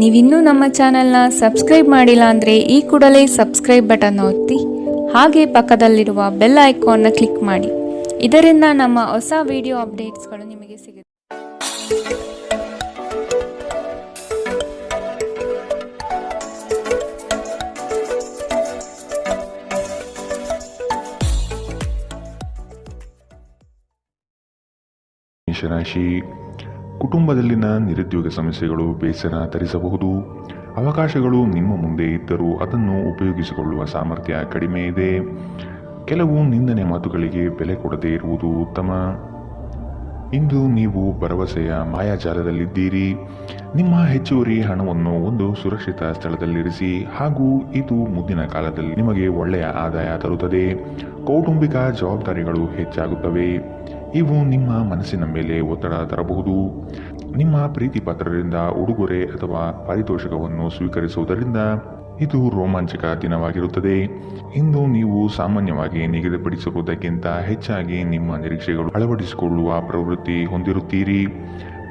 ನೀವಿನ್ನೂ ನಮ್ಮ ಚಾನೆಲ್ನ ಸಬ್ಸ್ಕ್ರೈಬ್ ಮಾಡಿಲ್ಲ ಅಂದರೆ ಈ ಕೂಡಲೇ ಸಬ್ಸ್ಕ್ರೈಬ್ ಬಟನ್ ಒತ್ತಿ ಹಾಗೆ ಪಕ್ಕದಲ್ಲಿರುವ ಬೆಲ್ ಐಕಾನ್ನ ಕ್ಲಿಕ್ ಮಾಡಿ. ಇದರಿಂದ ನಮ್ಮ ಹೊಸ ವಿಡಿಯೋ ಅಪ್ಡೇಟ್ಸ್ಗಳು ನಿಮಗೆ ಸಿಗುತ್ತೆ. ಮೇಷರಾಶಿ, ಕುಟುಂಬದಲ್ಲಿನ ನಿರುದ್ಯೋಗ ಸಮಸ್ಯೆಗಳು ಬೇಸರ ತರಿಸಬಹುದು. ಅವಕಾಶಗಳು ನಿಮ್ಮ ಮುಂದೆ ಇದ್ದರೂ ಅದನ್ನು ಉಪಯೋಗಿಸಿಕೊಳ್ಳುವ ಸಾಮರ್ಥ್ಯ ಕಡಿಮೆ ಇದೆ. ಕೆಲವು ನಿಂದನೆ ಮಾತುಗಳಿಗೆ ಬೆಲೆ ಕೊಡದೇ ಇರುವುದು ಉತ್ತಮ. ಇಂದು ನೀವು ಭರವಸೆಯ ಮಾಯಾಜಾಲದಲ್ಲಿದ್ದೀರಿ. ನಿಮ್ಮ ಹೆಚ್ಚುವರಿ ಹಣವನ್ನು ಒಂದು ಸುರಕ್ಷಿತ ಸ್ಥಳದಲ್ಲಿರಿಸಿ, ಹಾಗೂ ಇದು ಮುಂದಿನ ಕಾಲದಲ್ಲಿ ನಿಮಗೆ ಒಳ್ಳೆಯ ಆದಾಯ ತರುತ್ತದೆ. ಕೌಟುಂಬಿಕ ಜವಾಬ್ದಾರಿಗಳು ಹೆಚ್ಚಾಗುತ್ತವೆ. ಇವು ನಿಮ್ಮ ಮನಸ್ಸಿನ ಮೇಲೆ ಒತ್ತಡ ತರಬಹುದು. ನಿಮ್ಮ ಪ್ರೀತಿ ಪಾತ್ರರಿಂದ ಉಡುಗೊರೆ ಅಥವಾ ಪಾರಿತೋಷಕವನ್ನು ಸ್ವೀಕರಿಸುವುದರಿಂದ ಇದು ರೋಮಾಂಚಕ ದಿನವಾಗಿರುತ್ತದೆ. ಇಂದು ನೀವು ಸಾಮಾನ್ಯವಾಗಿ ನಿಗದಿಪಡಿಸಿರುವುದಕ್ಕಿಂತ ಹೆಚ್ಚಾಗಿ ನಿಮ್ಮ ನಿರೀಕ್ಷೆಗಳು ಅಳವಡಿಸಿಕೊಳ್ಳುವ ಪ್ರವೃತ್ತಿ ಹೊಂದಿರುತ್ತೀರಿ.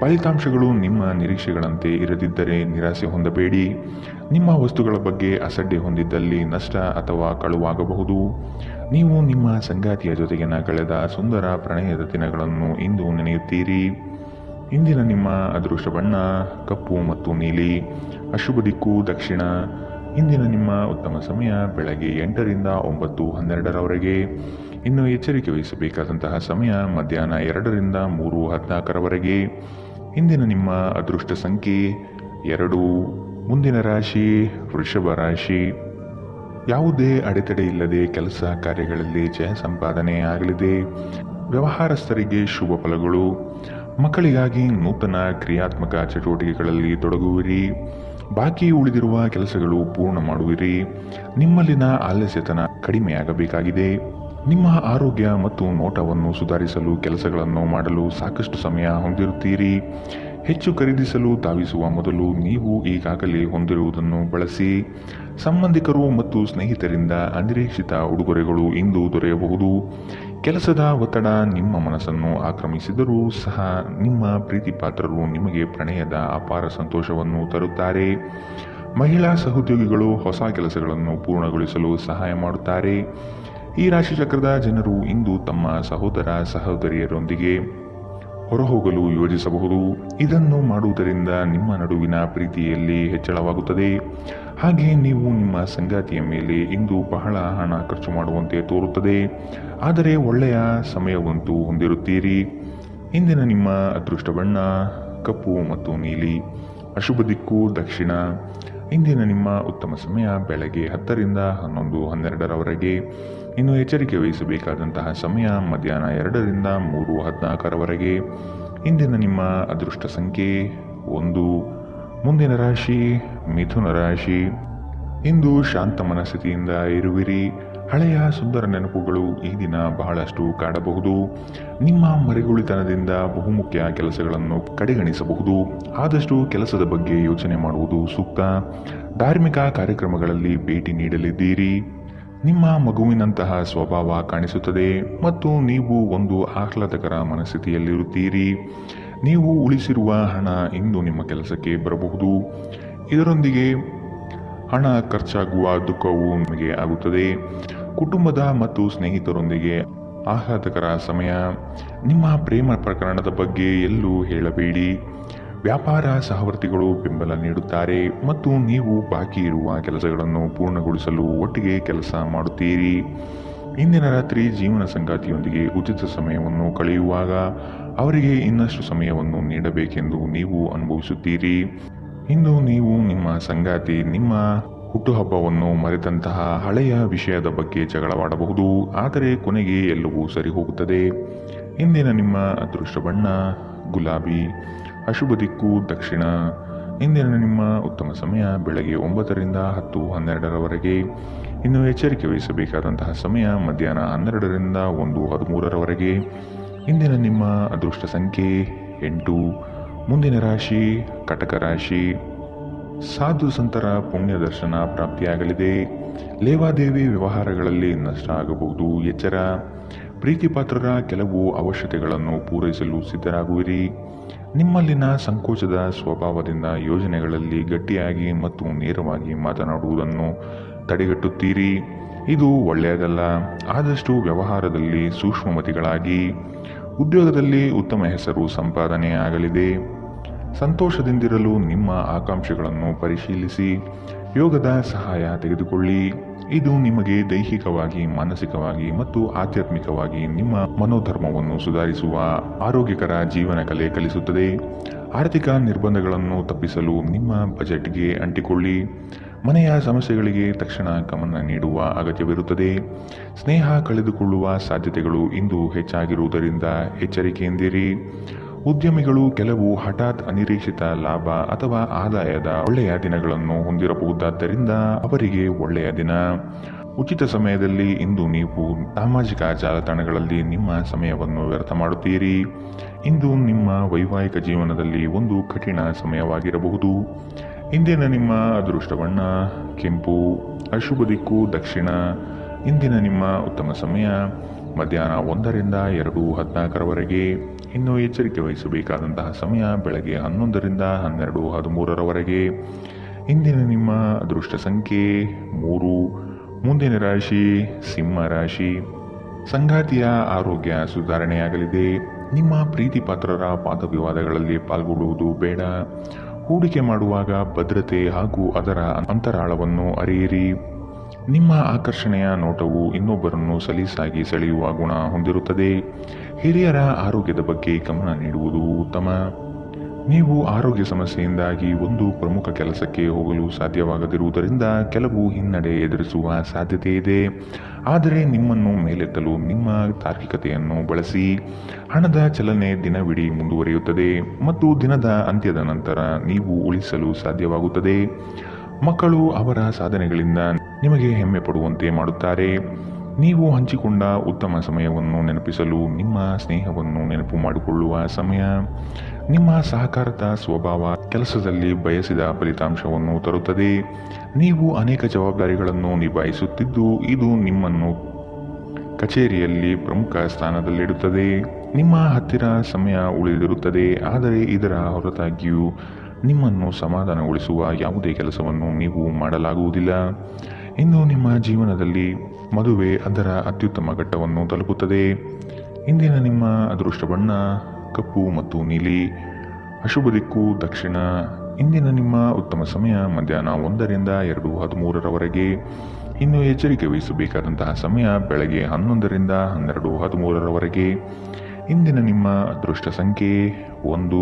ಫಲಿತಾಂಶಗಳು ನಿಮ್ಮ ನಿರೀಕ್ಷೆಗಳಂತೆ ಇರದಿದ್ದರೆ ನಿರಾಸೆ ಹೊಂದಬೇಡಿ. ನಿಮ್ಮ ವಸ್ತುಗಳ ಬಗ್ಗೆ ಅಸಡ್ಡೆ ಹೊಂದಿದ್ದಲ್ಲಿ ನಷ್ಟ ಅಥವಾ ಕಳುವಾಗಬಹುದು. ನೀವು ನಿಮ್ಮ ಸಂಗಾತಿಯ ಜೊತೆಗಿನ ಕಳೆದ ಸುಂದರ ಪ್ರಣಯದ ದಿನಗಳನ್ನು ಇಂದು ನೆನೆಯುತ್ತೀರಿ. ಇಂದಿನ ನಿಮ್ಮ ಅದೃಷ್ಟ ಬಣ್ಣ ಕಪ್ಪು ಮತ್ತು ನೀಲಿ. ಅಶುಭ ದಿಕ್ಕು ದಕ್ಷಿಣ. ಇಂದಿನ ನಿಮ್ಮ ಉತ್ತಮ ಸಮಯ ಬೆಳಗ್ಗೆ 8ರಿಂದ 9:12ರವರೆಗೆ. ಇನ್ನು ಎಚ್ಚರಿಕೆ ವಹಿಸಬೇಕಾದಂತಹ ಸಮಯ ಮಧ್ಯಾಹ್ನ 2ರಿಂದ 3:14ರವರೆಗೆ. ಇಂದಿನ ನಿಮ್ಮ ಅದೃಷ್ಟ ಸಂಖ್ಯೆ 2. ಮುಂದಿನ ರಾಶಿ ವೃಷಭ ರಾಶಿ. ಯಾವುದೇ ಅಡೆತಡೆ ಇಲ್ಲದೆ ಕೆಲಸ ಕಾರ್ಯಗಳಲ್ಲಿ ಜಯ ಸಂಪಾದನೆ ಆಗಲಿದೆ. ವ್ಯವಹಾರಸ್ಥರಿಗೆ ಶುಭ ಫಲಗಳು. ಮಕ್ಕಳಿಗಾಗಿ ನೂತನ ಕ್ರಿಯಾತ್ಮಕ ಚಟುವಟಿಕೆಗಳಲ್ಲಿ ತೊಡಗುವಿರಿ. ಬಾಕಿ ಉಳಿದಿರುವ ಕೆಲಸಗಳು ಪೂರ್ಣ ಮಾಡುವಿರಿ. ನಿಮ್ಮಲ್ಲಿನ ಆಲಸ್ಯತನ ಕಡಿಮೆಯಾಗಬೇಕಾಗಿದೆ. ನಿಮ್ಮ ಆರೋಗ್ಯ ಮತ್ತು ನೋಟವನ್ನು ಸುಧಾರಿಸಲು ಕೆಲಸಗಳನ್ನು ಮಾಡಲು ಸಾಕಷ್ಟು ಸಮಯ ಹೊಂದಿರುತ್ತೀರಿ. ಹೆಚ್ಚು ಖರೀದಿಸಲು ಧಾವಿಸುವ ಮೊದಲು ನೀವು ಈಗಾಗಲೇ ಹೊಂದಿರುವುದನ್ನು ಬಳಸಿ. ಸಂಬಂಧಿಕರು ಮತ್ತು ಸ್ನೇಹಿತರಿಂದ ಅನಿರೀಕ್ಷಿತ ಉಡುಗೊರೆಗಳು ಇಂದು ದೊರೆಯಬಹುದು. ಕೆಲಸದ ಒತ್ತಡ ನಿಮ್ಮ ಮನಸ್ಸನ್ನು ಆಕ್ರಮಿಸಿದರೂ ಸಹ ನಿಮ್ಮ ಪ್ರೀತಿ ಪಾತ್ರರು ನಿಮಗೆ ಪ್ರಣಯದ ಅಪಾರ ಸಂತೋಷವನ್ನು ತರುತ್ತಾರೆ. ಮಹಿಳಾ ಸಹೋದ್ಯೋಗಿಗಳು ಹೊಸ ಕೆಲಸಗಳನ್ನು ಪೂರ್ಣಗೊಳಿಸಲು ಸಹಾಯ ಮಾಡುತ್ತಾರೆ. ಈ ರಾಶಿಚಕ್ರದ ಜನರು ಇಂದು ತಮ್ಮ ಸಹೋದರ ಸಹೋದರಿಯರೊಂದಿಗೆ ಹೊರಹೋಗಲು ಯೋಜಿಸಬಹುದು. ಇದನ್ನು ಮಾಡುವುದರಿಂದ ನಿಮ್ಮ ನಡುವಿನ ಪ್ರೀತಿಯಲ್ಲಿ ಹೆಚ್ಚಳವಾಗುತ್ತದೆ. ಹಾಗೆ ನೀವು ನಿಮ್ಮ ಸಂಗಾತಿಯ ಮೇಲೆ ಇಂದು ಬಹಳ ಹಣ ಖರ್ಚು ಮಾಡುವಂತೆ ತೋರುತ್ತದೆ. ಆದರೆ ಒಳ್ಳೆಯ ಸಮಯವಂತೂ ಹೊಂದಿರುತ್ತೀರಿ. ಇಂದಿನ ನಿಮ್ಮ ಅದೃಷ್ಟ ಬಣ್ಣ ಕಪ್ಪು ಮತ್ತು ನೀಲಿ. ಅಶುಭ ದಿಕ್ಕು ದಕ್ಷಿಣ. ಇಂದಿನ ನಿಮ್ಮ ಉತ್ತಮ ಸಮಯ ಬೆಳಗ್ಗೆ 10ರಿಂದ 11:12ರವರೆಗೆ. ಇನ್ನು ಎಚ್ಚರಿಕೆ ವಹಿಸಬೇಕಾದಂತಹ ಸಮಯ ಮಧ್ಯಾಹ್ನ 2ರಿಂದ 3:14ರವರೆಗೆ. ಇಂದಿನ ನಿಮ್ಮ ಅದೃಷ್ಟ ಸಂಖ್ಯೆ 1. ಮುಂದಿನ ರಾಶಿ ಮಿಥುನ ರಾಶಿ. ಇಂದು ಶಾಂತ ಮನಸ್ಥಿತಿಯಿಂದ ಇರುವಿರಿ. ಹಳೆಯ ಸುಂದರ ನೆನಪುಗಳು ಈ ದಿನ ಬಹಳಷ್ಟು ಕಾಡಬಹುದು. ನಿಮ್ಮ ಮರೆಗುಳಿತನದಿಂದ ಬಹುಮುಖ್ಯ ಕೆಲಸಗಳನ್ನು ಕಡೆಗಣಿಸಬಹುದು. ಆದಷ್ಟು ಕೆಲಸದ ಬಗ್ಗೆ ಯೋಚನೆ ಮಾಡುವುದು ಸೂಕ್ತ. ಧಾರ್ಮಿಕ ಕಾರ್ಯಕ್ರಮಗಳಲ್ಲಿ ಭೇಟಿ ನೀಡಲಿದ್ದೀರಿ. ನಿಮ್ಮ ಮಗುವಿನಂತಹ ಸ್ವಭಾವ ಕಾಣಿಸುತ್ತದೆ ಮತ್ತು ನೀವು ಒಂದು ಆಹ್ಲಾದಕರ ಮನಸ್ಥಿತಿಯಲ್ಲಿರುತ್ತೀರಿ. ನೀವು ಉಳಿಸಿರುವ ಹಣ ಇಂದು ನಿಮ್ಮ ಕೆಲಸಕ್ಕೆ ಬರಬಹುದು. ಇದರೊಂದಿಗೆ ಹಣ ಖರ್ಚಾಗುವ ದುಃಖವು ನಿಮಗೆ ಆಗುತ್ತದೆ. ಕುಟುಂಬದ ಮತ್ತು ಸ್ನೇಹಿತರೊಂದಿಗೆ ಆಹ್ಲಾದಕರ ಸಮಯ. ನಿಮ್ಮ ಪ್ರೇಮ ಪ್ರಕರಣದ ಬಗ್ಗೆ ಎಲ್ಲೂ ಹೇಳಬೇಡಿ. ವ್ಯಾಪಾರ ಸಹವರ್ತಿಗಳು ಬೆಂಬಲ ನೀಡುತ್ತಾರೆ ಮತ್ತು ನೀವು ಬಾಕಿ ಇರುವ ಕೆಲಸಗಳನ್ನು ಪೂರ್ಣಗೊಳಿಸಲು ಒಟ್ಟಿಗೆ ಕೆಲಸ ಮಾಡುತ್ತೀರಿ. ಇಂದಿನ ರಾತ್ರಿ ಜೀವನ ಸಂಗಾತಿಯೊಂದಿಗೆ ಉಚಿತ ಸಮಯವನ್ನು ಕಳೆಯುವಾಗ ಅವರಿಗೆ ಇನ್ನಷ್ಟು ಸಮಯವನ್ನು ನೀಡಬೇಕೆಂದು ನೀವು ಅನುಭವಿಸುತ್ತೀರಿ. ಇಂದು ನೀವು ನಿಮ್ಮ ಸಂಗಾತಿ ನಿಮ್ಮ ಹುಟ್ಟುಹಬ್ಬವನ್ನು ಮರೆತಂತಹ ಹಳೆಯ ವಿಷಯದ ಬಗ್ಗೆ ಜಗಳವಾಡಬಹುದು. ಆದರೆ ಕೊನೆಗೆ ಎಲ್ಲವೂ ಸರಿ ಹೋಗುತ್ತದೆ. ಇಂದಿನ ನಿಮ್ಮ ಅದೃಷ್ಟ ಬಣ್ಣ ಗುಲಾಬಿ. ಅಶುಭ ದಿಕ್ಕು ದಕ್ಷಿಣ. ಇಂದಿನ ನಿಮ್ಮ ಉತ್ತಮ ಸಮಯ ಬೆಳಗ್ಗೆ 9ರಿಂದ 10:12ರವರೆಗೆ. ಇನ್ನು ಎಚ್ಚರಿಕೆ ವಹಿಸಬೇಕಾದಂತಹ ಸಮಯ ಮಧ್ಯಾಹ್ನ 12ರಿಂದ 1:13ರವರೆಗೆ. ಇಂದಿನ ನಿಮ್ಮ ಅದೃಷ್ಟ ಸಂಖ್ಯೆ 8. ಮುಂದಿನ ರಾಶಿ ಕಟಕ ರಾಶಿ. ಸಾಧು ಸಂತರ ಪುಣ್ಯ ದರ್ಶನ ಪ್ರಾಪ್ತಿಯಾಗಲಿದೆ. ಲೇವಾದೇವಿ ವ್ಯವಹಾರಗಳಲ್ಲಿ ನಷ್ಟ ಆಗಬಹುದು. ಎಚ್ಚರ. ಪ್ರೀತಿ ಪಾತ್ರರ ಕೆಲವು ಅವಶ್ಯಕತೆಗಳನ್ನು ಪೂರೈಸಲು ಸಿದ್ಧರಾಗುವಿರಿ. ನಿಮ್ಮಲ್ಲಿನ ಸಂಕೋಚದ ಸ್ವಭಾವದಿಂದ ಯೋಜನೆಗಳಲ್ಲಿ ಗಟ್ಟಿಯಾಗಿ ಮತ್ತು ನೇರವಾಗಿ ಮಾತನಾಡುವುದನ್ನು ತಡೆಗಟ್ಟುತ್ತೀರಿ. ಇದು ಒಳ್ಳೆಯದಲ್ಲ. ಆದಷ್ಟು ವ್ಯವಹಾರದಲ್ಲಿ ಸೂಕ್ಷ್ಮಮತಿಗಳಾಗಿ. ಉದ್ಯೋಗದಲ್ಲಿ ಉತ್ತಮ ಹೆಸರು ಸಂಪಾದನೆ ಆಗಲಿದೆ. ಸಂತೋಷದಿಂದಿರಲು ನಿಮ್ಮ ಆಕಾಂಕ್ಷೆಗಳನ್ನು ಪರಿಶೀಲಿಸಿ ಯೋಗದ ಸಹಾಯ ತೆಗೆದುಕೊಳ್ಳಿ. ಇದು ನಿಮಗೆ ದೈಹಿಕವಾಗಿ, ಮಾನಸಿಕವಾಗಿ ಮತ್ತು ಆಧ್ಯಾತ್ಮಿಕವಾಗಿ ನಿಮ್ಮ ಮನೋಧರ್ಮವನ್ನು ಸುಧಾರಿಸುವ ಆರೋಗ್ಯಕರ ಜೀವನ ಕಲೆ ಕಲಿಸುತ್ತದೆ. ಆರ್ಥಿಕ ನಿರ್ಬಂಧಗಳನ್ನು ತಪ್ಪಿಸಲು ನಿಮ್ಮ ಬಜೆಟ್ಗೆ ಅಂಟಿಕೊಳ್ಳಿ. ಮನೆಯ ಸಮಸ್ಯೆಗಳಿಗೆ ತಕ್ಷಣ ಗಮನ ನೀಡುವ ಅಗತ್ಯವಿರುತ್ತದೆ. ಸ್ನೇಹ ಕಳೆದುಕೊಳ್ಳುವ ಸಾಧ್ಯತೆಗಳು ಇಂದು ಹೆಚ್ಚಾಗಿರುವುದರಿಂದ ಎಚ್ಚರಿಕೆಯಿಂದಿರಿ. ಉದ್ಯಮಿಗಳು ಕೆಲವು ಹಠಾತ್ ಅನಿರೀಕ್ಷಿತ ಲಾಭ ಅಥವಾ ಆದಾಯದ ಒಳ್ಳೆಯ ದಿನಗಳನ್ನು ಹೊಂದಿರಬಹುದಾದ್ದರಿಂದ ಅವರಿಗೆ ಒಳ್ಳೆಯ ದಿನ. ಉಚಿತ ಸಮಯದಲ್ಲಿ ಇಂದು ನೀವು ಸಾಮಾಜಿಕ ಜಾಲತಾಣಗಳಲ್ಲಿ ನಿಮ್ಮ ಸಮಯವನ್ನು ವ್ಯರ್ಥ ಮಾಡುತ್ತೀರಿ. ಇಂದು ನಿಮ್ಮ ವೈವಾಹಿಕ ಜೀವನದಲ್ಲಿ ಒಂದು ಕಠಿಣ ಸಮಯವಾಗಿರಬಹುದು. ಇಂದಿನ ನಿಮ್ಮ ಅದೃಷ್ಟ ಬಣ್ಣ ಕೆಂಪು, ಅಶುಭ ದಿಕ್ಕು ದಕ್ಷಿಣ. ಇಂದಿನ ನಿಮ್ಮ ಉತ್ತಮ ಸಮಯ ಮಧ್ಯಾಹ್ನ 1 ರಿಂದ 2:14 ಇನ್ನು ಎಚ್ಚರಿಕೆ ವಹಿಸಬೇಕಾದಂತಹ ಸಮಯ ಬೆಳಗ್ಗೆ 11 ರಿಂದ 12:13 ಇಂದಿನ ನಿಮ್ಮ ಅದೃಷ್ಟ ಸಂಖ್ಯೆ 3. ಮುಂದಿನ ರಾಶಿ ಸಿಂಹ ರಾಶಿ. ಸಂಗಾತಿಯ ಆರೋಗ್ಯ ಸುಧಾರಣೆಯಾಗಲಿದೆ. ನಿಮ್ಮ ಪ್ರೀತಿ ಪಾತ್ರರ ವಾದವಿವಾದಗಳಲ್ಲಿ ಪಾಲ್ಗೊಳ್ಳುವುದು ಬೇಡ. ಹೂಡಿಕೆ ಮಾಡುವಾಗ ಭದ್ರತೆ ಹಾಗೂ ಅದರ ಅಂತರಾಳವನ್ನು ಅರಿಯಿರಿ. ನಿಮ್ಮ ಆಕರ್ಷಣೆಯ ನೋಟವು ಇನ್ನೊಬ್ಬರನ್ನು ಸಲೀಸಾಗಿ ಸೆಳೆಯುವ ಗುಣ ಹೊಂದಿರುತ್ತದೆ. ಹಿರಿಯರ ಆರೋಗ್ಯದ ಬಗ್ಗೆ ಗಮನ ನೀಡುವುದು ಉತ್ತಮ. ನೀವು ಆರೋಗ್ಯ ಸಮಸ್ಯೆಯಿಂದಾಗಿ ಒಂದು ಪ್ರಮುಖ ಕೆಲಸಕ್ಕೆ ಹೋಗಲು ಸಾಧ್ಯವಾಗದಿರುವುದರಿಂದ ಕೆಲವು ಹಿನ್ನಡೆ ಎದುರಿಸುವ ಸಾಧ್ಯತೆ ಇದೆ. ಆದರೆ ನಿಮ್ಮನ್ನು ಮೇಲೆತ್ತಲು ನಿಮ್ಮ ತಾರ್ಕಿಕತೆಯನ್ನು ಬಳಸಿ. ಹಣದ ಚಲನೆ ದಿನವಿಡೀ ಮುಂದುವರಿಯುತ್ತದೆ ಮತ್ತು ದಿನದ ಅಂತ್ಯದ ನಂತರ ನೀವು ಉಳಿಸಲು ಸಾಧ್ಯವಾಗುತ್ತದೆ. ಮಕ್ಕಳು ಅವರ ಸಾಧನೆಗಳಿಂದ ನಿಮಗೆ ಹೆಮ್ಮೆ ಪಡುವಂತೆ ಮಾಡುತ್ತಾರೆ. ನೀವು ಹಂಚಿಕೊಂಡ ಉತ್ತಮ ಸಮಯವನ್ನು ನೆನಪಿಸಲು ನಿಮ್ಮ ಸ್ನೇಹವನ್ನು ನೆನಪು ಮಾಡಿಕೊಳ್ಳುವ ಸಮಯ. ನಿಮ್ಮ ಸಹಕಾರದ ಸ್ವಭಾವ ಕೆಲಸದಲ್ಲಿ ಬಯಸಿದ ಫಲಿತಾಂಶವನ್ನು ತರುತ್ತದೆ. ನೀವು ಅನೇಕ ಜವಾಬ್ದಾರಿಗಳನ್ನು ನಿಭಾಯಿಸುತ್ತಿದ್ದು ಇದು ನಿಮ್ಮನ್ನು ಕಚೇರಿಯಲ್ಲಿ ಪ್ರಮುಖ ಸ್ಥಾನದಲ್ಲಿಡುತ್ತದೆ. ನಿಮ್ಮ ಹತ್ತಿರ ಸಮಯ ಉಳಿದಿರುತ್ತದೆ, ಆದರೆ ಇದರ ಹೊರತಾಗಿಯೂ ನಿಮ್ಮನ್ನು ಸಮಾಧಾನಗೊಳಿಸುವ ಯಾವುದೇ ಕೆಲಸವನ್ನು ನೀವು ಮಾಡಲಾಗುವುದಿಲ್ಲ. ಇಂದು ನಿಮ್ಮ ಜೀವನದಲ್ಲಿ ಮದುವೆ ಅದರ ಅತ್ಯುತ್ತಮ ಘಟ್ಟವನ್ನು ತಲುಪುತ್ತದೆ. ಇಂದಿನ ನಿಮ್ಮ ಅದೃಷ್ಟ ಬಣ್ಣ ಕಪ್ಪು ಮತ್ತು ನೀಲಿ, ಅಶುಭ ದಿಕ್ಕು ದಕ್ಷಿಣ. ಇಂದಿನ ನಿಮ್ಮ ಉತ್ತಮ ಸಮಯ ಮಧ್ಯಾಹ್ನ 1 ರಿಂದ 2:13 ಇನ್ನು ಎಚ್ಚರಿಕೆ ವಹಿಸಬೇಕಾದಂತಹ ಸಮಯ ಬೆಳಗ್ಗೆ 11 ರಿಂದ 12:13 ಇಂದಿನ ನಿಮ್ಮ ಅದೃಷ್ಟ ಸಂಖ್ಯೆ 1.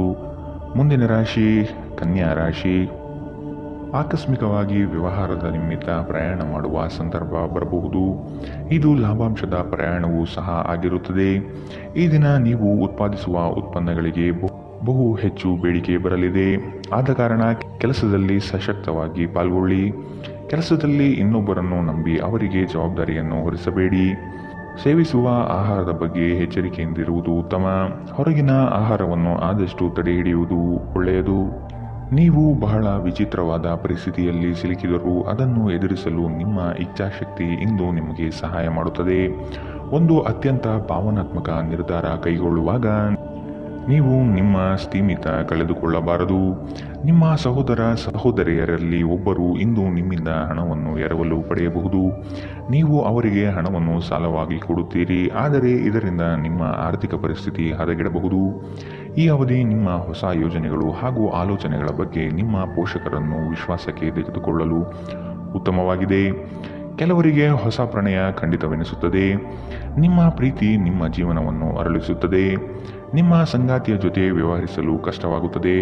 ಮುಂದಿನ ರಾಶಿ ಕನ್ಯಾ ರಾಶಿ. ಆಕಸ್ಮಿಕವಾಗಿ ವ್ಯವಹಾರದ ನಿಮಿತ್ತ ಪ್ರಯಾಣ ಮಾಡುವ ಸಂದರ್ಭ ಬರಬಹುದು. ಇದು ಲಾಭಾಂಶದ ಪ್ರಯಾಣವೂ ಸಹ ಆಗಿರುತ್ತದೆ. ಈ ದಿನ ನೀವು ಉತ್ಪಾದಿಸುವ ಉತ್ಪನ್ನಗಳಿಗೆ ಬಹು ಹೆಚ್ಚು ಬೇಡಿಕೆ ಬರಲಿದೆ. ಆದ ಕಾರಣ ಕೆಲಸದಲ್ಲಿ ಸಶಕ್ತವಾಗಿ ಪಾಲ್ಗೊಳ್ಳಿ. ಕೆಲಸದಲ್ಲಿ ಇನ್ನೊಬ್ಬರನ್ನು ನಂಬಿ ಅವರಿಗೆ ಜವಾಬ್ದಾರಿಯನ್ನು ಹೊರಿಸಬೇಡಿ. ಸೇವಿಸುವ ಆಹಾರದ ಬಗ್ಗೆ ಎಚ್ಚರಿಕೆಯಿಂದಿರುವುದು ಉತ್ತಮ. ಹೊರಗಿನ ಆಹಾರವನ್ನು ಆದಷ್ಟು ತಡೆಹಿಡಿಯುವುದು ಒಳ್ಳೆಯದು. ನೀವು ಬಹಳ ವಿಚಿತ್ರವಾದ ಪರಿಸ್ಥಿತಿಯಲ್ಲಿ ಸಿಲುಕಿದರೂ ಅದನ್ನು ಎದುರಿಸಲು ನಿಮ್ಮ ಇಚ್ಛಾಶಕ್ತಿ ಇಂದು ನಿಮಗೆ ಸಹಾಯ ಮಾಡುತ್ತದೆ. ಒಂದು ಅತ್ಯಂತ ಭಾವನಾತ್ಮಕ ನಿರ್ಧಾರ ಕೈಗೊಳ್ಳುವಾಗ ನೀವು ನಿಮ್ಮ ಸ್ಥಿಮಿತ ಕಳೆದುಕೊಳ್ಳಬಾರದು. ನಿಮ್ಮ ಸಹೋದರಿಯರಲ್ಲಿ ಒಬ್ಬರು ಇಂದು ನಿಮ್ಮಿಂದ ಹಣವನ್ನು ಎರವಲು ಪಡೆಯಬಹುದು. ನೀವು ಅವರಿಗೆ ಹಣವನ್ನು ಸಾಲವಾಗಿ ಕೊಡುತ್ತೀರಿ, ಆದರೆ ಇದರಿಂದ ನಿಮ್ಮ ಆರ್ಥಿಕ ಪರಿಸ್ಥಿತಿ ಹದಗೆಡಬಹುದು. ಈ ಅವಧಿ ನಿಮ್ಮ ಹೊಸ ಯೋಜನೆಗಳು ಹಾಗೂ ಆಲೋಚನೆಗಳ ಬಗ್ಗೆ ನಿಮ್ಮ ಪೋಷಕರನ್ನು ವಿಶ್ವಾಸಕ್ಕೆ ತೆಗೆದುಕೊಳ್ಳಲು ಉತ್ತಮವಾಗಿದೆ. ಕೆಲವರಿಗೆ ಹೊಸ ಪ್ರಣಯ ಖಂಡಿತವೆನಿಸುತ್ತದೆ. ನಿಮ್ಮ ಪ್ರೀತಿ ನಿಮ್ಮ ಜೀವನವನ್ನು ಅರಳಿಸುತ್ತದೆ. ನಿಮ್ಮ ಸಂಗಾತಿಯ ಜೊತೆ ವ್ಯವಹರಿಸಲು ಕಷ್ಟವಾಗುತ್ತದೆ.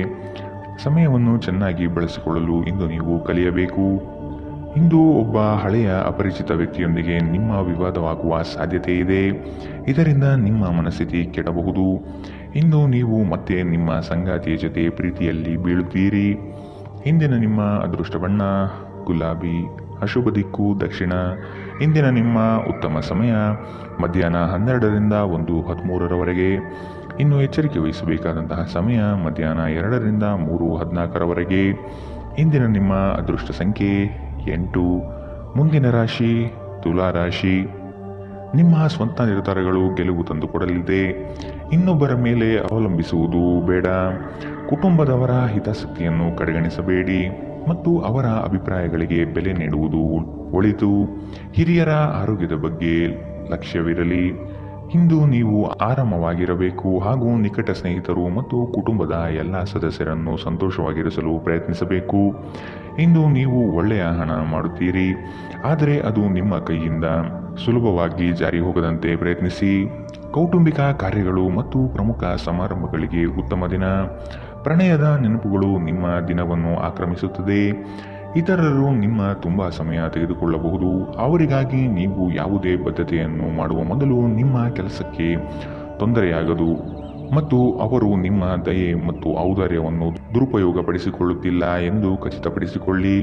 ಸಮಯವನ್ನು ಚೆನ್ನಾಗಿ ಬಳಸಿಕೊಳ್ಳಲು ಇಂದು ನೀವು ಕಲಿಯಬೇಕು. ಇಂದು ಒಬ್ಬ ಹಳೆಯ ಅಪರಿಚಿತ ವ್ಯಕ್ತಿಯೊಂದಿಗೆ ನಿಮ್ಮ ವಿವಾದವಾಗುವ ಸಾಧ್ಯತೆ ಇದೆ. ಇದರಿಂದ ನಿಮ್ಮ ಮನಸ್ಥಿತಿ ಕೆಡಬಹುದು. ಇಂದು ನೀವು ಮತ್ತೆ ನಿಮ್ಮ ಸಂಗಾತಿಯ ಜೊತೆ ಪ್ರೀತಿಯಲ್ಲಿ ಬೀಳುತ್ತೀರಿ. ಇಂದಿನ ನಿಮ್ಮ ಅದೃಷ್ಟ ಬಣ್ಣ ಗುಲಾಬಿ, ಅಶುಭ ದಿಕ್ಕು ದಕ್ಷಿಣ. ಇಂದಿನ ನಿಮ್ಮ ಉತ್ತಮ ಸಮಯ ಮಧ್ಯಾಹ್ನ 12 ರಿಂದ 1:13 ಇನ್ನು ಎಚ್ಚರಿಕೆ ವಹಿಸಬೇಕಾದಂತಹ ಸಮಯ ಮಧ್ಯಾಹ್ನ 2 ರಿಂದ 3:14 ಇಂದಿನ ನಿಮ್ಮ ಅದೃಷ್ಟ ಸಂಖ್ಯೆ 8. ಮುಂದಿನ ರಾಶಿ ತುಲಾ ರಾಶಿ. ನಿಮ್ಮ ಸ್ವಂತ ನಿರ್ಧಾರಗಳು ಗೆಲುವು ತಂದುಕೊಡಲಿದೆ. ಇನ್ನೊಬ್ಬರ ಮೇಲೆ ಅವಲಂಬಿಸುವುದು ಬೇಡ. ಕುಟುಂಬದವರ ಹಿತಾಸಕ್ತಿಯನ್ನು ಕಡೆಗಣಿಸಬೇಡಿ ಮತ್ತು ಅವರ ಅಭಿಪ್ರಾಯಗಳಿಗೆ ಬೆಲೆ ನೀಡುವುದು ಒಳಿತು. ಹಿರಿಯರ ಆರೋಗ್ಯದ ಬಗ್ಗೆ ಲಕ್ಷ್ಯವಿರಲಿ. ಇಂದು ನೀವು ಆರಾಮವಾಗಿರಬೇಕು ಹಾಗೂ ನಿಕಟ ಸ್ನೇಹಿತರು ಮತ್ತು ಕುಟುಂಬದ ಎಲ್ಲ ಸದಸ್ಯರನ್ನು ಸಂತೋಷವಾಗಿರಿಸಲು ಪ್ರಯತ್ನಿಸಬೇಕು. ಇಂದು ನೀವು ಒಳ್ಳೆಯ ಹಣ ಮಾಡುತ್ತೀರಿ, ಆದರೆ ಅದು ನಿಮ್ಮ ಕೈಯಿಂದ ಸುಲಭವಾಗಿ ಜಾರಿ ಹೋಗದಂತೆ ಪ್ರಯತ್ನಿಸಿ. ಕೌಟುಂಬಿಕ ಕಾರ್ಯಗಳು ಮತ್ತು ಪ್ರಮುಖ ಸಮಾರಂಭಗಳಿಗೆ ಉತ್ತಮ ದಿನ. ಪ್ರಣಯದ ನೆನಪುಗಳು ನಿಮ್ಮ ದಿನವನ್ನು ಆಕ್ರಮಿಸುತ್ತದೆ. ಇತರರು ನಿಮ್ಮ ತುಂಬ ಸಮಯ ತೆಗೆದುಕೊಳ್ಳಬಹುದು. ಅವರಿಗಾಗಿ ನೀವು ಯಾವುದೇ ಬದ್ಧತೆಯನ್ನು ಮಾಡುವ ಮೊದಲು ನಿಮ್ಮ ಕೆಲಸಕ್ಕೆ ತೊಂದರೆಯಾಗದು ಮತ್ತು ಅವರು ನಿಮ್ಮ ದಯೆ ಮತ್ತು ಔದಾರ್ಯವನ್ನು ದುರುಪಯೋಗಪಡಿಸಿಕೊಳ್ಳುತ್ತಿಲ್ಲ ಎಂದು ಖಚಿತಪಡಿಸಿಕೊಳ್ಳಿ.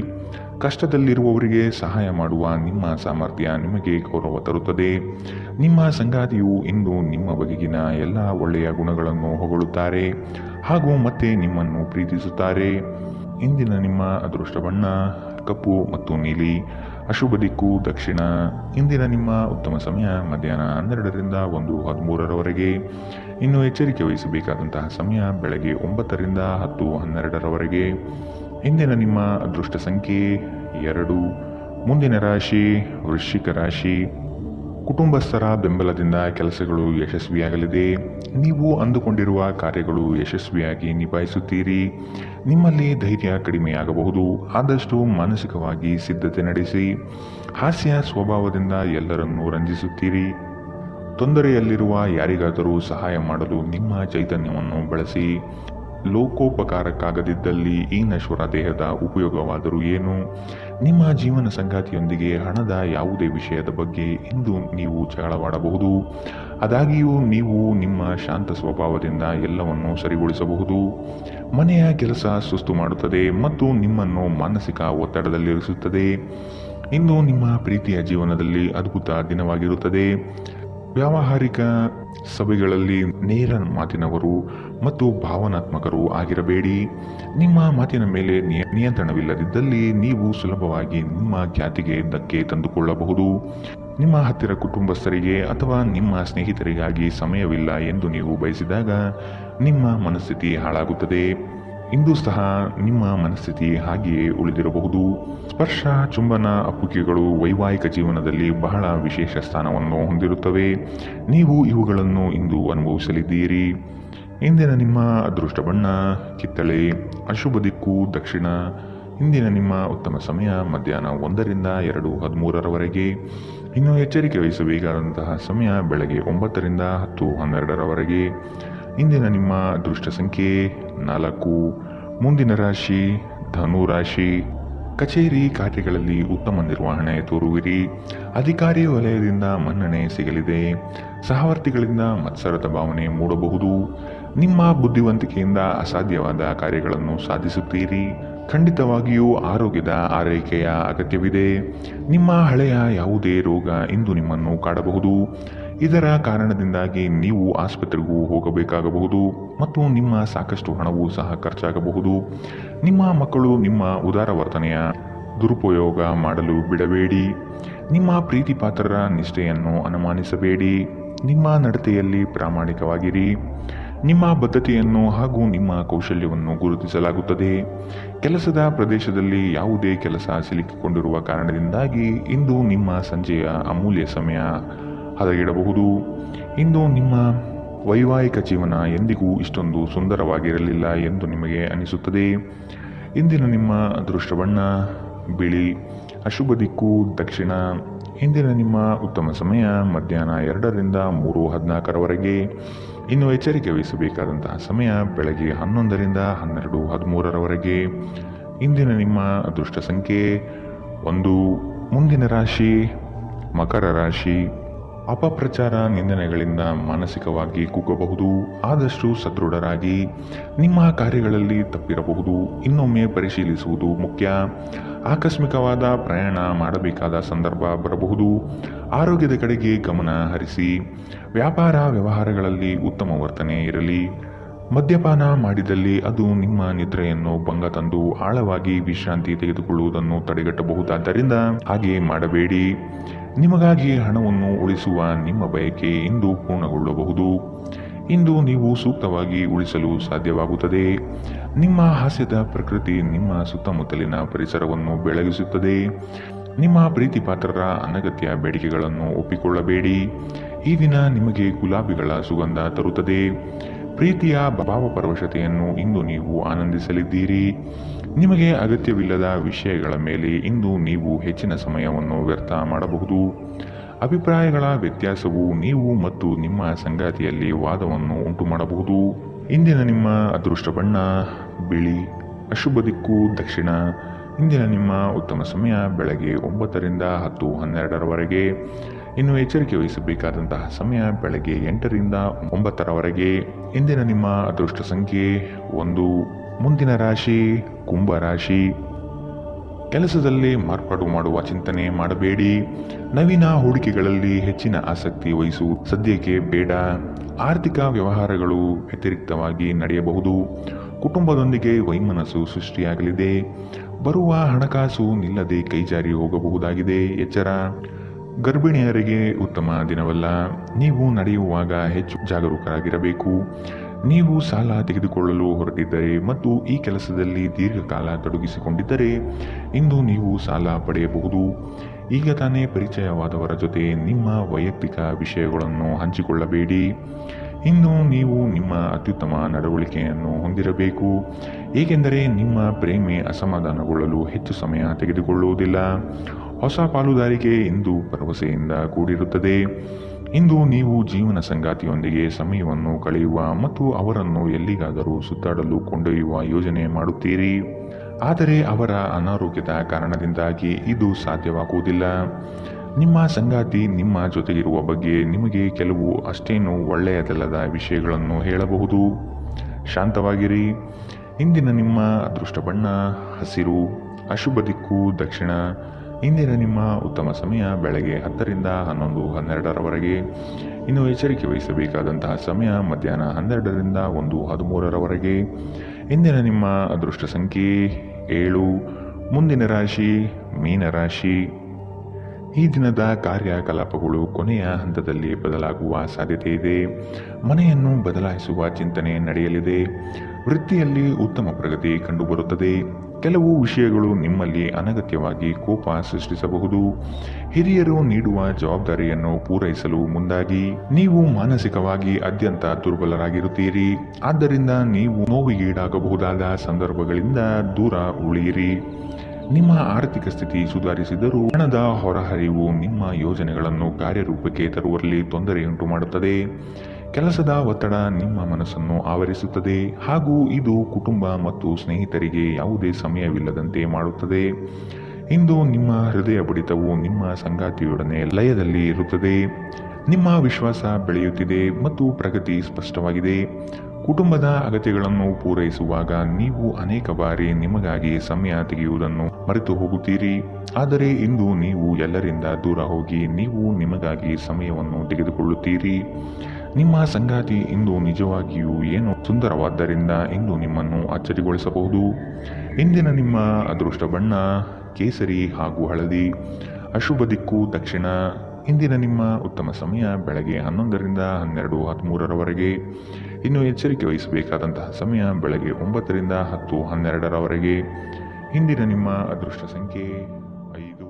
ಕಷ್ಟದಲ್ಲಿರುವವರಿಗೆ ಸಹಾಯ ಮಾಡುವ ನಿಮ್ಮ ಸಾಮರ್ಥ್ಯ ನಿಮಗೆ ಗೌರವ ತರುತ್ತದೆ. ನಿಮ್ಮ ಸಂಗಾತಿಯು ಇಂದು ನಿಮ್ಮ ಬಗೆಗಿನ ಎಲ್ಲ ಒಳ್ಳೆಯ ಗುಣಗಳನ್ನು ಹೊಗಳುತ್ತಾರೆ ಹಾಗೂ ಮತ್ತೆ ನಿಮ್ಮನ್ನು ಪ್ರೀತಿಸುತ್ತಾರೆ. ಇಂದಿನ ನಿಮ್ಮ ಅದೃಷ್ಟ ಬಣ್ಣ ಕಪ್ಪು ಮತ್ತು ನೀಲಿ. ಅಶುಭ ದಿಕ್ಕು ದಕ್ಷಿಣ. ಇಂದಿನ ನಿಮ್ಮ ಉತ್ತಮ ಸಮಯ ಮಧ್ಯಾಹ್ನ 12ರಿಂದ 1:13ರವರೆಗೆ. ಇನ್ನು ಎಚ್ಚರಿಕೆ ವಹಿಸಬೇಕಾದಂತಹ ಸಮಯ ಬೆಳಗ್ಗೆ 9ರಿಂದ 10:12ರವರೆಗೆ. ಇಂದಿನ ನಿಮ್ಮ ಅದೃಷ್ಟ ಸಂಖ್ಯೆ 2. ಮುಂದಿನ ರಾಶಿ ವೃಶ್ಚಿಕ ರಾಶಿ. ಕುಟುಂಬಸ್ಥರ ಬೆಂಬಲದಿಂದ ಕೆಲಸಗಳು ಯಶಸ್ವಿಯಾಗಲಿದೆ. ನೀವು ಅಂದುಕೊಂಡಿರುವ ಕಾರ್ಯಗಳು ಯಶಸ್ವಿಯಾಗಿ ನಿಭಾಯಿಸುತ್ತೀರಿ. ನಿಮ್ಮಲ್ಲಿ ಧೈರ್ಯ ಕಡಿಮೆಯಾಗಬಹುದು, ಆದಷ್ಟು ಮಾನಸಿಕವಾಗಿ ಸಿದ್ಧತೆ ನಡೆಸಿ. ಹಾಸ್ಯ ಸ್ವಭಾವದಿಂದ ಎಲ್ಲರನ್ನೂ ರಂಜಿಸುತ್ತೀರಿ. ತೊಂದರೆಯಲ್ಲಿರುವ ಯಾರಿಗಾದರೂ ಸಹಾಯ ಮಾಡಲು ನಿಮ್ಮ ಚೈತನ್ಯವನ್ನು ಬಳಸಿ. ಲೋಕೋಪಕಾರಕ್ಕಾಗದಿದ್ದಲ್ಲಿ ಈ ನಶ್ವರ ದೇಹದ ಉಪಯೋಗವಾದರೂ ಏನು? ನಿಮ್ಮ ಜೀವನ ಸಂಗಾತಿಯೊಂದಿಗೆ ಹಣದ ಯಾವುದೇ ವಿಷಯದ ಬಗ್ಗೆ ಇಂದು ನೀವು ಜಗಳವಾಡಬಹುದು. ಆದಾಗ್ಯೂ ನೀವು ನಿಮ್ಮ ಶಾಂತ ಸ್ವಭಾವದಿಂದ ಎಲ್ಲವನ್ನೂ ಸರಿಗೊಳಿಸಬಹುದು. ಮನೆಯ ಕೆಲಸ ಸುಸ್ತು ಮಾಡುತ್ತದೆ ಮತ್ತು ನಿಮ್ಮನ್ನು ಮಾನಸಿಕ ಒತ್ತಡದಲ್ಲಿರಿಸುತ್ತದೆ. ಇಂದು ನಿಮ್ಮ ಪ್ರೀತಿಯ ಜೀವನದಲ್ಲಿ ಅದ್ಭುತ ದಿನವಾಗಿರುತ್ತದೆ. ವ್ಯಾವಹಾರಿಕ ಸಭೆಗಳಲ್ಲಿ ನೇರ ಮಾತಿನವರು ಮತ್ತು ಭಾವನಾತ್ಮಕರು ಆಗಿರಬೇಡಿ. ನಿಮ್ಮ ಮಾತಿನ ಮೇಲೆ ನಿಯಂತ್ರಣವಿಲ್ಲದಿದ್ದಲ್ಲಿ ನೀವು ಸುಲಭವಾಗಿ ನಿಮ್ಮ ಖ್ಯಾತಿಗೆ ಧಕ್ಕೆ ತಂದುಕೊಳ್ಳಬಹುದು. ನಿಮ್ಮ ಹತ್ತಿರ ಕುಟುಂಬಸ್ಥರಿಗೆ ಅಥವಾ ನಿಮ್ಮ ಸ್ನೇಹಿತರಿಗಾಗಿ ಸಮಯವಿಲ್ಲ ಎಂದು ನೀವು ಬಯಸಿದಾಗ ನಿಮ್ಮ ಮನಸ್ಥಿತಿ ಹಾಳಾಗುತ್ತದೆ. ಇಂದು ಸಹ ನಿಮ್ಮ ಮನಸ್ಥಿತಿ ಹಾಗೆಯೇ ಉಳಿದಿರಬಹುದು. ಸ್ಪರ್ಶ, ಚುಂಬನ, ಅಪ್ಪುಗೆಗಳು ವೈವಾಹಿಕ ಜೀವನದಲ್ಲಿ ಬಹಳ ವಿಶೇಷ ಸ್ಥಾನವನ್ನು ಹೊಂದಿರುತ್ತವೆ. ನೀವು ಇವುಗಳನ್ನು ಇಂದು ಅನುಭವಿಸಲಿದ್ದೀರಿ. ಇಂದಿನ ನಿಮ್ಮ ಅದೃಷ್ಟ ಬಣ್ಣ ಕಿತ್ತಳೆ. ಅಶುಭ ದಿಕ್ಕು ದಕ್ಷಿಣ. ಇಂದಿನ ನಿಮ್ಮ ಉತ್ತಮ ಸಮಯ ಮಧ್ಯಾಹ್ನ 1ರಿಂದ 2:13ರವರೆಗೆ. ಇನ್ನು ಎಚ್ಚರಿಕೆ ವಹಿಸಬೇಕಾದಂತಹ ಸಮಯ ಬೆಳಗ್ಗೆ 9ರಿಂದ 10:12ರವರೆಗೆ. ಇಂದಿನ ನಿಮ್ಮ ಅದೃಷ್ಟ ಸಂಖ್ಯೆ 4. ಮುಂದಿನ ರಾಶಿ ಧನು ರಾಶಿ. ಕಚೇರಿ ಕಾರ್ಯಗಳಲ್ಲಿ ಉತ್ತಮ ನಿರ್ವಹಣೆ ತೋರುವಿರಿ. ಅಧಿಕಾರಿ ವಲಯದಿಂದ ಮನ್ನಣೆ ಸಿಗಲಿದೆ. ಸಹವರ್ತಿಗಳಿಂದ ಮತ್ಸರದ ಭಾವನೆ ಮೂಡಬಹುದು. ನಿಮ್ಮ ಬುದ್ಧಿವಂತಿಕೆಯಿಂದ ಅಸಾಧ್ಯವಾದ ಕಾರ್ಯಗಳನ್ನು ಸಾಧಿಸುತ್ತೀರಿ. ಖಂಡಿತವಾಗಿಯೂ ಆರೋಗ್ಯದ ಆರೈಕೆಯ ಅಗತ್ಯವಿದೆ. ನಿಮ್ಮ ಹಳೆಯ ಯಾವುದೇ ರೋಗ ಇಂದು ನಿಮ್ಮನ್ನು ಕಾಡಬಹುದು. ಇದರ ಕಾರಣದಿಂದಾಗಿ ನೀವು ಆಸ್ಪತ್ರೆಗೂ ಹೋಗಬೇಕಾಗಬಹುದು ಮತ್ತು ನಿಮ್ಮ ಸಾಕಷ್ಟು ಹಣವೂ ಸಹ ಖರ್ಚಾಗಬಹುದು. ನಿಮ್ಮ ಮಕ್ಕಳು ನಿಮ್ಮ ಉದಾರ ವರ್ತನೆಯ ದುರುಪಯೋಗ ಮಾಡಲು ಬಿಡಬೇಡಿ. ನಿಮ್ಮ ಪ್ರೀತಿ ಪಾತ್ರರ ನಿಷ್ಠೆಯನ್ನು ಅನುಮಾನಿಸಬೇಡಿ. ನಿಮ್ಮ ನಡತೆಯಲ್ಲಿ ಪ್ರಾಮಾಣಿಕವಾಗಿರಿ. ನಿಮ್ಮ ಬದ್ಧತೆಯನ್ನು ಹಾಗೂ ನಿಮ್ಮ ಕೌಶಲ್ಯವನ್ನು ಗುರುತಿಸಲಾಗುತ್ತದೆ. ಕೆಲಸದ ಪ್ರದೇಶದಲ್ಲಿ ಯಾವುದೇ ಕೆಲಸ ಸಿಲುಕಿಕೊಂಡಿರುವ ಕಾರಣದಿಂದಾಗಿ ಇಂದು ನಿಮ್ಮ ಸಂಜೆಯ ಅಮೂಲ್ಯ ಸಮಯ ಹದಗೆಡಬಹುದು. ಇಂದು ನಿಮ್ಮ ವೈವಾಹಿಕ ಜೀವನ ಎಂದಿಗೂ ಇಷ್ಟೊಂದು ಸುಂದರವಾಗಿರಲಿಲ್ಲ ಎಂದು ನಿಮಗೆ ಅನಿಸುತ್ತದೆ. ಇಂದಿನ ನಿಮ್ಮ ಅದೃಷ್ಟ ಬಣ್ಣ ಬಿಳಿ. ಅಶುಭ ದಿಕ್ಕು ದಕ್ಷಿಣ. ಇಂದಿನ ನಿಮ್ಮ ಉತ್ತಮ ಸಮಯ ಮಧ್ಯಾಹ್ನ 2ರಿಂದ 3:14ರವರೆಗೆ. ಇನ್ನು ಎಚ್ಚರಿಕೆ ವಹಿಸಬೇಕಾದಂತಹ ಸಮಯ ಬೆಳಗ್ಗೆ 11ರಿಂದ 12:13ರವರೆಗೆ. ಇಂದಿನ ನಿಮ್ಮ ಅದೃಷ್ಟ ಸಂಖ್ಯೆ 1. ಮುಂದಿನ ರಾಶಿ ಮಕರ ರಾಶಿ. ಅಪಪ್ರಚಾರ, ನಿಂದನೆಗಳಿಂದ ಮಾನಸಿಕವಾಗಿ ಕುಗ್ಗಬಹುದು. ಆದಷ್ಟು ಸದೃಢರಾಗಿ. ನಿಮ್ಮ ಕಾರ್ಯಗಳಲ್ಲಿ ತಪ್ಪಿರಬಹುದು. ಇನ್ನೊಮ್ಮೆ ಪರಿಶೀಲಿಸುವುದು ಮುಖ್ಯ. ಆಕಸ್ಮಿಕವಾದ ಪ್ರಯಾಣ ಮಾಡಬೇಕಾದ ಸಂದರ್ಭ ಬರಬಹುದು. ಆರೋಗ್ಯದ ಕಡೆಗೆ ಗಮನ ಹರಿಸಿ. ವ್ಯಾಪಾರ ವ್ಯವಹಾರಗಳಲ್ಲಿ ಉತ್ತಮ ವರ್ತನೆ ಇರಲಿ. ಮದ್ಯಪಾನ ಮಾಡಿದಲ್ಲಿ ಅದು ನಿಮ್ಮ ನಿದ್ರೆಯನ್ನು ಭಂಗ ತಂದು ಆಳವಾಗಿ ವಿಶ್ರಾಂತಿ ತೆಗೆದುಕೊಳ್ಳುವುದನ್ನು ತಡೆಗಟ್ಟಬಹುದಾದ್ದರಿಂದ ಹಾಗೆ ಮಾಡಬೇಡಿ. ನಿಮಗಾಗಿ ಹಣವನ್ನು ಉಳಿಸುವ ನಿಮ್ಮ ಬಯಕೆ ಇಂದು ಪೂರ್ಣಗೊಳ್ಳಬಹುದು. ಇಂದು ನೀವು ಸೂಕ್ತವಾಗಿ ಉಳಿಸಲು ಸಾಧ್ಯವಾಗುತ್ತದೆ. ನಿಮ್ಮ ಹಾಸ್ಯದ ಪ್ರಕೃತಿ ನಿಮ್ಮ ಸುತ್ತಮುತ್ತಲಿನ ಪರಿಸರವನ್ನು ಬೆಳಗಿಸುತ್ತದೆ. ನಿಮ್ಮ ಪ್ರೀತಿಪಾತ್ರರ ಅನಗತ್ಯ ಬೇಡಿಕೆಗಳನ್ನು ಒಪ್ಪಿಕೊಳ್ಳಬೇಡಿ. ಈ ದಿನ ನಿಮಗೆ ಗುಲಾಬಿಗಳ ಸುಗಂಧ ತರುತ್ತದೆ. ಪ್ರೀತಿಯ ಭಾವಪರವಶತೆಯನ್ನು ಇಂದು ನೀವು ಆನಂದಿಸಲಿದ್ದೀರಿ. ನಿಮಗೆ ಅಗತ್ಯವಿಲ್ಲದ ವಿಷಯಗಳ ಮೇಲೆ ಇಂದು ನೀವು ಹೆಚ್ಚಿನ ಸಮಯವನ್ನು ವ್ಯರ್ಥ ಮಾಡಬಹುದು. ಅಭಿಪ್ರಾಯಗಳ ವ್ಯತ್ಯಾಸವು ನೀವು ಮತ್ತು ನಿಮ್ಮ ಸಂಗಾತಿಯಲ್ಲಿ ವಾದವನ್ನು ಉಂಟು ಮಾಡಬಹುದು. ಇಂದಿನ ನಿಮ್ಮ ಅದೃಷ್ಟ ಬಣ್ಣ ಬಿಳಿ. ಅಶುಭ ದಿಕ್ಕು ದಕ್ಷಿಣ. ಇಂದಿನ ನಿಮ್ಮ ಉತ್ತಮ ಸಮಯ ಬೆಳಗ್ಗೆ 9ರಿಂದ 10:12ರವರೆಗೆ. ಇನ್ನು ಎಚ್ಚರಿಕೆ ವಹಿಸಬೇಕಾದಂತಹ ಸಮಯ ಬೆಳಗ್ಗೆ 8ರಿಂದ 9ರವರೆಗೆ. ಇಂದಿನ ನಿಮ್ಮ ಅದೃಷ್ಟ ಸಂಖ್ಯೆ 1. ಮುಂದಿನ ರಾಶಿ ಕುಂಭ ರಾಶಿ. ಕೆಲಸದಲ್ಲಿ ಮಾರ್ಪಾಡು ಮಾಡುವ ಚಿಂತನೆ ಮಾಡಬೇಡಿ. ನವೀನ ಹೂಡಿಕೆಗಳಲ್ಲಿ ಹೆಚ್ಚಿನ ಆಸಕ್ತಿ ವಹಿಸುವುದು ಸದ್ಯಕ್ಕೆ ಬೇಡ. ಆರ್ಥಿಕ ವ್ಯವಹಾರಗಳು ವ್ಯತಿರಿಕ್ತವಾಗಿ ನಡೆಯಬಹುದು. ಕುಟುಂಬದೊಂದಿಗೆ ವೈಮನಸ್ಸು ಸೃಷ್ಟಿಯಾಗಲಿದೆ. ಬರುವ ಹಣಕಾಸು ನಿಲ್ಲದೆ ಕೈಜಾರಿ ಹೋಗಬಹುದಾಗಿದೆ. ಎಚ್ಚರ. ಗರ್ಭಿಣಿಯರಿಗೆ ಉತ್ತಮ ದಿನವಲ್ಲ. ನೀವು ನಡೆಯುವಾಗ ಹೆಚ್ಚು ಜಾಗರೂಕರಾಗಿರಬೇಕು. ನೀವು ಸಾಲ ತೆಗೆದುಕೊಳ್ಳಲು ಹೊರಟಿದ್ದರೆ ಮತ್ತು ಈ ಕೆಲಸದಲ್ಲಿ ದೀರ್ಘಕಾಲ ತೊಡಗಿಸಿಕೊಂಡಿದ್ದರೆ ಇಂದು ನೀವು ಸಾಲ ಪಡೆಯಬಹುದು. ಈಗ ತಾನೇ ಪರಿಚಯವಾದವರ ಜೊತೆ ನಿಮ್ಮ ವೈಯಕ್ತಿಕ ವಿಷಯಗಳನ್ನು ಹಂಚಿಕೊಳ್ಳಬೇಡಿ. ಇನ್ನು ನೀವು ನಿಮ್ಮ ಅತ್ಯುತ್ತಮ ನಡವಳಿಕೆಯನ್ನು ಹೊಂದಿರಬೇಕು, ಏಕೆಂದರೆ ನಿಮ್ಮ ಪ್ರೇಮೆ ಅಸಮಾಧಾನಗೊಳ್ಳಲು ಹೆಚ್ಚು ಸಮಯ ತೆಗೆದುಕೊಳ್ಳುವುದಿಲ್ಲ. ಹೊಸ ಪಾಲುದಾರಿಕೆ ಇಂದು ಭರವಸೆಯಿಂದ ಕೂಡಿರುತ್ತದೆ. ಇಂದು ನೀವು ಜೀವನ ಸಂಗಾತಿಯೊಂದಿಗೆ ಸಮಯವನ್ನು ಕಳೆಯುವ ಮತ್ತು ಅವರನ್ನು ಎಲ್ಲಿಗಾದರೂ ಸುತ್ತಾಡಲು ಕೊಂಡೊಯ್ಯುವ ಯೋಜನೆ ಮಾಡುತ್ತೀರಿ. ಆದರೆ ಅವರ ಅನಾರೋಗ್ಯದ ಕಾರಣದಿಂದಾಗಿ ಇದು ಸಾಧ್ಯವಾಗುವುದಿಲ್ಲ. ನಿಮ್ಮ ಸಂಗಾತಿ ನಿಮ್ಮ ಜೊತೆಗಿರುವ ಬಗ್ಗೆ ನಿಮಗೆ ಕೆಲವು ಅಷ್ಟೇನು ಒಳ್ಳೆಯದಲ್ಲದ ವಿಷಯಗಳನ್ನು ಹೇಳಬಹುದು. ಶಾಂತವಾಗಿರಿ. ಇಂದಿನ ನಿಮ್ಮ ಅದೃಷ್ಟ ಬಣ್ಣ ಹಸಿರು. ಅಶುಭ ದಿಕ್ಕು ದಕ್ಷಿಣ. ಇಂದಿನ ನಿಮ್ಮ ಉತ್ತಮ ಸಮಯ ಬೆಳಗ್ಗೆ 10ರಿಂದ 11:12ರವರೆಗೆ. ಇನ್ನು ಎಚ್ಚರಿಕೆ ವಹಿಸಬೇಕಾದಂತಹ ಸಮಯ ಮಧ್ಯಾಹ್ನ 12ರಿಂದ 1:13ರವರೆಗೆ. ಇಂದಿನ ನಿಮ್ಮ ಅದೃಷ್ಟ ಸಂಖ್ಯೆ 7. ಮುಂದಿನ ರಾಶಿ ಮೀನರಾಶಿ. ಈ ದಿನದ ಕಾರ್ಯಕಲಾಪಗಳು ಕೊನೆಯ ಹಂತದಲ್ಲಿ ಬದಲಾಗುವ ಸಾಧ್ಯತೆ ಇದೆ. ಮನೆಯನ್ನು ಬದಲಾಯಿಸುವ ಚಿಂತನೆ ನಡೆಯಲಿದೆ. ವೃತ್ತಿಯಲ್ಲಿ ಉತ್ತಮ ಪ್ರಗತಿ ಕಂಡುಬರುತ್ತದೆ. ಕೆಲವು ವಿಷಯಗಳು ನಿಮ್ಮಲ್ಲಿ ಅನಗತ್ಯವಾಗಿ ಕೋಪ ಸೃಷ್ಟಿಸಬಹುದು. ಹಿರಿಯರು ನೀಡುವ ಜವಾಬ್ದಾರಿಯನ್ನು ಪೂರೈಸಲು ಮುಂದಾಗಿ. ನೀವು ಮಾನಸಿಕವಾಗಿ ಅತ್ಯಂತ ದುರ್ಬಲರಾಗಿರುತ್ತೀರಿ. ಆದ್ದರಿಂದ ನೀವು ನೋವಿಗೀಡಾಗಬಹುದಾದ ಸಂದರ್ಭಗಳಿಂದ ದೂರ ಉಳಿಯಿರಿ. ನಿಮ್ಮ ಆರ್ಥಿಕ ಸ್ಥಿತಿ ಸುಧಾರಿಸಿದರೂ ಹಣದ ಹೊರಹರಿವು ನಿಮ್ಮ ಯೋಜನೆಗಳನ್ನು ಕಾರ್ಯರೂಪಕ್ಕೆ ತರುವಲ್ಲಿ ತೊಂದರೆಯುಂಟು ಮಾಡುತ್ತದೆ. ಕೆಲಸದ ಒತ್ತಡ ನಿಮ್ಮ ಮನಸ್ಸನ್ನು ಆವರಿಸುತ್ತದೆ ಹಾಗೂ ಇದು ಕುಟುಂಬ ಮತ್ತು ಸ್ನೇಹಿತರಿಗೆ ಯಾವುದೇ ಸಮಯವಿಲ್ಲದಂತೆ ಮಾಡುತ್ತದೆ. ಇಂದು ನಿಮ್ಮ ಹೃದಯ ಬಡಿತವು ನಿಮ್ಮ ಸಂಗಾತಿಯೊಡನೆ ಲಯದಲ್ಲಿ ಇರುತ್ತದೆ. ನಿಮ್ಮ ವಿಶ್ವಾಸ ಬೆಳೆಯುತ್ತಿದೆ ಮತ್ತು ಪ್ರಗತಿ ಸ್ಪಷ್ಟವಾಗಿದೆ. ಕುಟುಂಬದ ಅಗತ್ಯಗಳನ್ನು ಪೂರೈಸುವಾಗ ನೀವು ಅನೇಕ ಬಾರಿ ನಿಮಗಾಗಿ ಸಮಯ ತೆಗೆಯುವುದನ್ನು ಮರೆತು ಹೋಗುತ್ತೀರಿ. ಆದರೆ ಇಂದು ನೀವು ಎಲ್ಲರಿಂದ ದೂರ ಹೋಗಿ ನೀವು ನಿಮಗಾಗಿ ಸಮಯವನ್ನು ತೆಗೆದುಕೊಳ್ಳುತ್ತೀರಿ. ನಿಮ್ಮ ಸಂಗಾತಿ ಇಂದು ನಿಜವಾಗಿಯೂ ಏನೋ ಸುಂದರವಾದ್ದರಿಂದ ಇಂದು ನಿಮ್ಮನ್ನು ಅಚ್ಚರಿಗೊಳಿಸಬಹುದು. ಇಂದಿನ ನಿಮ್ಮ ಅದೃಷ್ಟ ಬಣ್ಣ ಕೇಸರಿ ಹಾಗೂ ಹಳದಿ. ಅಶುಭ ದಿಕ್ಕು ದಕ್ಷಿಣ. ಇಂದಿನ ನಿಮ್ಮ ಉತ್ತಮ ಸಮಯ ಬೆಳಗ್ಗೆ 11ರಿಂದ 12:13ರವರೆಗೆ. ಇನ್ನು ಎಚ್ಚರಿಕೆ ವಹಿಸಬೇಕಾದಂತಹ ಸಮಯ ಬೆಳಗ್ಗೆ 9ರಿಂದ 10:12ರವರೆಗೆ. ಇಂದಿನ ನಿಮ್ಮ ಅದೃಷ್ಟ ಸಂಖ್ಯೆ 5.